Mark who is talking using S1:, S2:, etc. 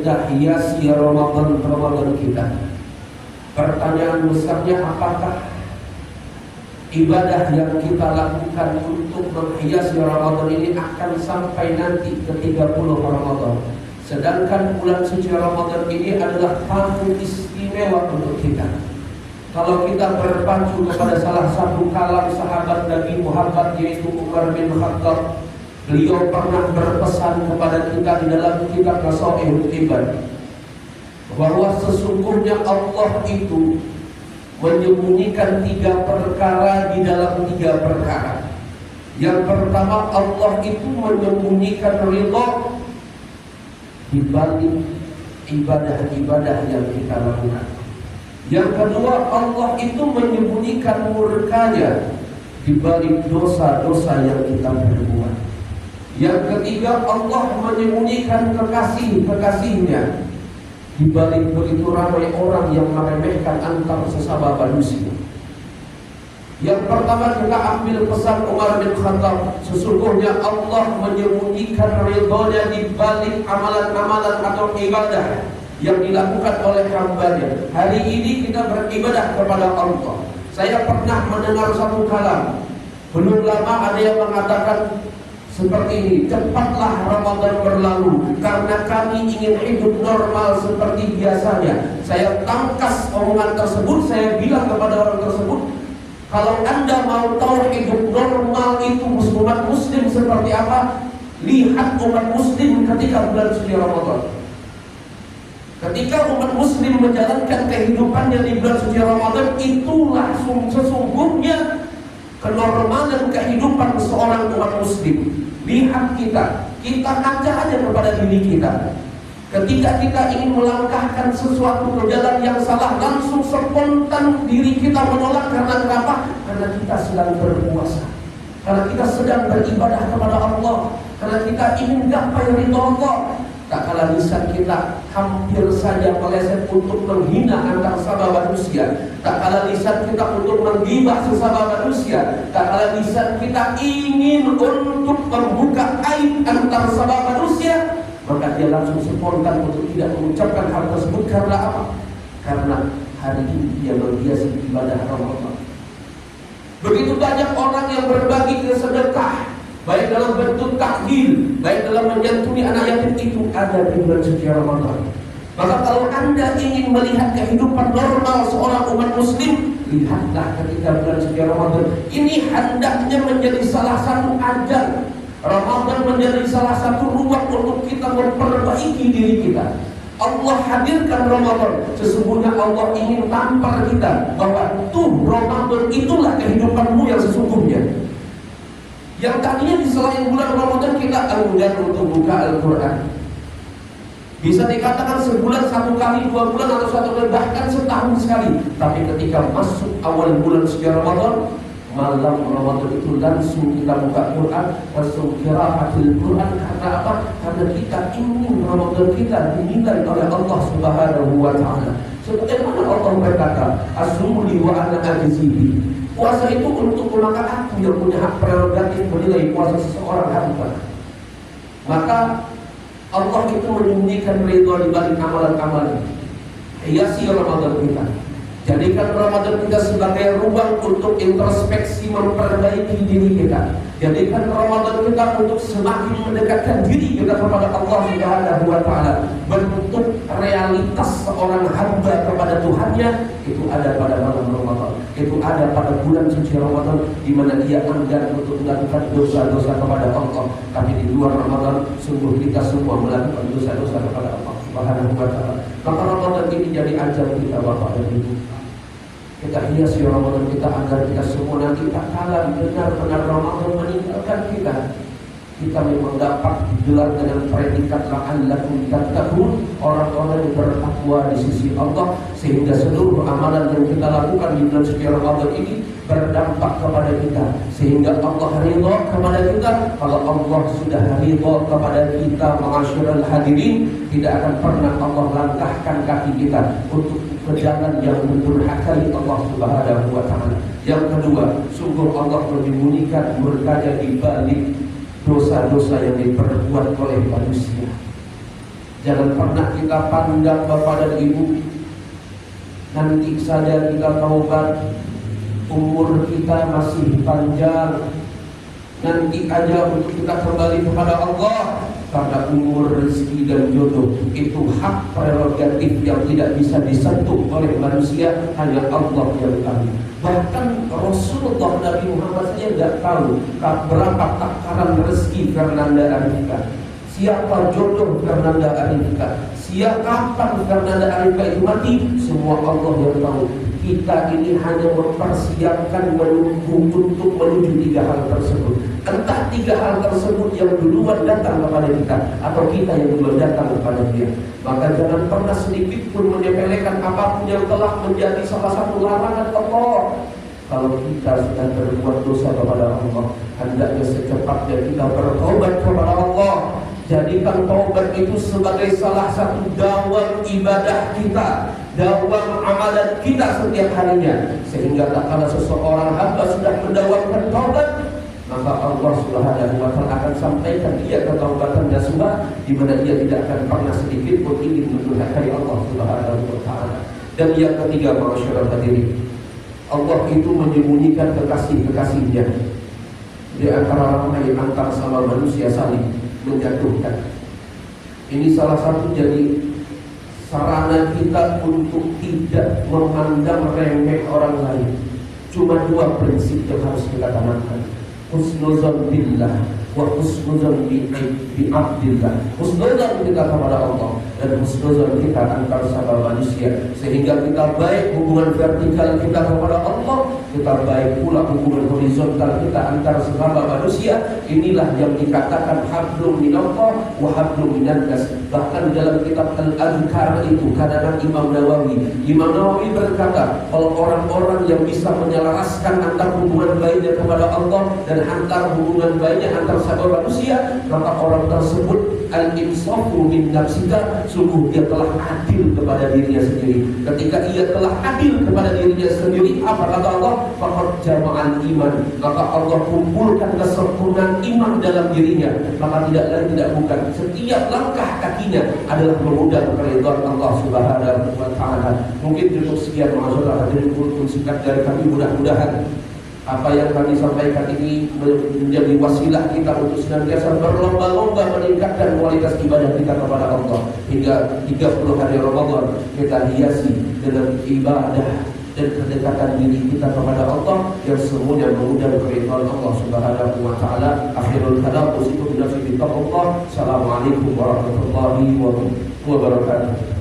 S1: kita hiasi Ramadan kita. Pertanyaan besarnya, apakah ibadah yang kita lakukan untuk menghiasi Ramadan ini akan sampai nanti ke 30 Ramadan? Sedangkan bulan suci Ramadan ini adalah tamu istimewa untuk kita. Kalau kita berpacu kepada salah satu kalam sahabat Nabi Muhammad, yaitu Umar bin Khattab, beliau pernah berpesan kepada kita di dalam kitab Nasaihul Ibad bahwa sesungguhnya Allah itu menyembunyikan 3 perkara di dalam 3 perkara. Yang pertama, Allah itu menyembunyikan ridha di balik ibadah-ibadah yang kita lakukan. Yang kedua, Allah itu menyembunyikan murkanya di balik dosa-dosa yang kita perbuat. Yang ketiga, Allah menyembunyikan kekasih-kekasihnya di balik begitu ramai orang yang meremehkan antar sesama manusia. Yang pertama, kita ambil pesan Umar bin Khattab. Sesungguhnya Allah menyembunyikan ridhonya di balik amalan-amalan atau ibadah yang dilakukan oleh hambanya. Hari ini kita beribadah kepada Allah. Saya pernah mendengar satu kalam, belum lama ada yang mengatakan seperti ini: cepatlah Ramadan berlalu karena kami ingin hidup normal seperti biasanya. Saya tangkas omongan tersebut. Saya bilang kepada orang tersebut, kalau Anda mau tahu hidup normal itu umat muslim seperti apa, lihat umat muslim ketika bulan suci Ramadan. Ketika umat muslim menjalankan kehidupannya di bulan suci Ramadan, itulah sesungguhnya kenormalan kehidupan seorang umat muslim. Lihat kita kaca aja kepada diri kita. Ketika kita ingin melangkahkan sesuatu ke jalan yang salah, langsung spontan diri kita menolak. Karena kenapa? Karena kita sedang berpuasa, karena kita sedang beribadah kepada Allah, karena kita ingin gapai ridha Allah. Tak kala lisan kita hampir saja meleset untuk menghina antar sesama manusia. Tak kala lisan kita untuk menggibah sesama manusia. Tak kala lisan kita ingin untuk membuka aib antar sesama manusia, maka dia langsung spontan untuk tidak mengucapkan hal tersebut. Karena apa? Karena hari ini dia menghiasi ibadah Ramadan. Begitu banyak orang yang berbagi sedekah, baik dalam bentuk takjil, baik dalam menyantuni anak yatim, itu ada di bulan suci Ramadan. Maka kalau Anda ingin melihat kehidupan normal seorang umat muslim, lihatlah ketika bulan suci Ramadan. Ini hendaknya menjadi salah satu ajang. Ramadan menjadi salah satu ruang untuk kita memperbaiki diri kita. Allah hadirkan Ramadan, sesungguhnya Allah ingin tampar kita bahwa tuh Ramadan itulah kehidupanmu yang sesungguhnya. Yang tadinya di selain bulan Ramadan kita enggan untuk buka Al-Quran. Bisa dikatakan sebulan 1 kali, 2 bulan, atau 1 bulan, bahkan setahun sekali. Tapi ketika masuk awal bulan suci Ramadan, malam Ramadan itu langsung kita buka Quran, langsung qiraatul Quran. Karena apa? Karena kita ingin Ramadan kita dinilai oleh Allah Subhanahu wa taala. Sebagaimana Allah berkata, "As-sumli wa ana ajzihi." Puasa itu untuk maka aku yang punya hak prerogatif menilai puasa seseorang hamba. Maka Allah itu menyembunyikan ridha di balik amalan-amalan. Hiasi Ramadan kita. Jadikan Ramadan kita sebagai ruang untuk introspeksi, memperbaiki diri kita. Jadikan Ramadan kita untuk semakin mendekatkan diri kita kepada Allah Subhanahu wa taala. Bentuk realitas seorang hamba kepada Tuhannya itu ada pada malam Ramadan. Itu ada pada bulan suci Ramadan, di mana dia enggan untuk melakukan dosa-dosa kepada Allah. Tapi di luar Ramadan, sungguh kita semua melakukan dosa-dosa kepada Allah Subhanahu wa taala. Maka Ramadan ini jadi ajang kita, Bapak dan Ibu. Kita hiasi Ramadan kita agar kita semua nanti tak kalah benar-benar Ramadan meninggalkan kita. Kita memang dapat digelar dengan predikat la'allakum tattaqun, orang-orang yang bertakwa di sisi Allah, sehingga seluruh amalan yang kita lakukan di bulan suci Ramadan ini berdampak kepada kita, sehingga Allah ridha kepada kita. Kalau Allah sudah ridha kepada kita, ma'asyiral hadirin, tidak akan pernah Allah langkahkan kaki kita untuk ke jalan yang mendurhakai Allah Subhanahu wa taala. Yang kedua, sungguh Allah menyembunyikan murkanya di balik dosa-dosa yang diperbuat oleh manusia. Jangan pernah kita pandang bapak dan ibu, nanti saja kita taubat, umur kita masih panjang, nanti aja untuk kita kembali kepada Allah. Karena umur, rezeki dan jodoh itu hak prerogatif yang tidak bisa disentuh oleh manusia, hanya Allah yang tahu. Bahkan Rasulullah Nabi Muhammad saja tidak tahu berapa takaran rezeki Fernanda Arifka, siapa jodoh Fernanda Arifka, kapan Fernanda Arifka itu mati, semua Allah yang tahu. Kita ini hanya mempersiapkan menunggu untuk menuju 3 hal tersebut. Entah 3 hal tersebut yang duluan datang kepada kita, atau kita yang duluan datang kepada dia. Maka jangan pernah sedikit pun menyepelekan apapun yang telah menjadi salah satu larangan Allah. Kalau kita sudah berbuat dosa kepada Allah, hendaknya secepatnya kita bertobat kepada Allah. Jadikan taubat itu sebagai salah satu dawam ibadah kita, dawam amalan kita setiap harinya. Sehingga tak kala seseorang hamba sudah mendawamkan taubat, maka Allah Subhanahu wa ta'ala akan sampaikan dia ketaubatan nasuha, di mana dia tidak akan pernah sedikit pun ingin mendurhakai Allah Subhanahu wa ta'ala. Dan yang ketiga, masyaallah hadirin, Allah itu menyembunyikan kekasih-kekasihnya di antara ramai antar sama manusia saling menjatuhkan. Ini salah satu jadi sarana kita untuk tidak memandang remeh orang lain. Cuma 2 prinsip yang harus kita tanamkan: husnuzan billah wa husnuzan bi abdillah. Husnuzan kita kepada Allah dan husnuzan kita antar sama manusia, sehingga kita baik hubungan vertikal kita kepada Allah, kita baik pula hubungan horizontal kita antar sesama manusia. Inilah yang dikatakan hablum minallah wa hablum minannas. Bahkan dalam kitab Al-Adhkar itu kadang Imam Nawawi berkata, kalau orang-orang yang bisa menyelaraskan antar hubungan baiknya kepada Allah dan antar hubungan baiknya antar sama manusia, maka orang tersebut al-insafu min nafsika, sungguh dia telah adil kepada dirinya sendiri. Ketika ia telah adil kepada dirinya sendiri, apa kata Allah? Faqad jama'al iman, maka Allah kumpulkan kesempurnaan iman dalam dirinya. Maka tidak lain tidak bukan, setiap langkah kakinya adalah mengundang keridhaan Allah Subhanahu wa ta'ala. Mungkin cukup sekian, masyaallah hadirin pun singkat dari kami. Mudah-mudahan apa yang kami sampaikan ini menjadi wasilah kita untuk senantiasa berlomba-lomba meningkatkan kualitas ibadah kita kepada Allah, hingga 30 hari Ramadan kita hiasi dengan ibadah dan kedekatan diri kita kepada Allah yang semuanya mengundang keridhaan Allah Subhanahu wa ta'ala. Akhirul kalam, usikum binafsi bittaqwa. Assalamualaikum warahmatullahi wabarakatuh.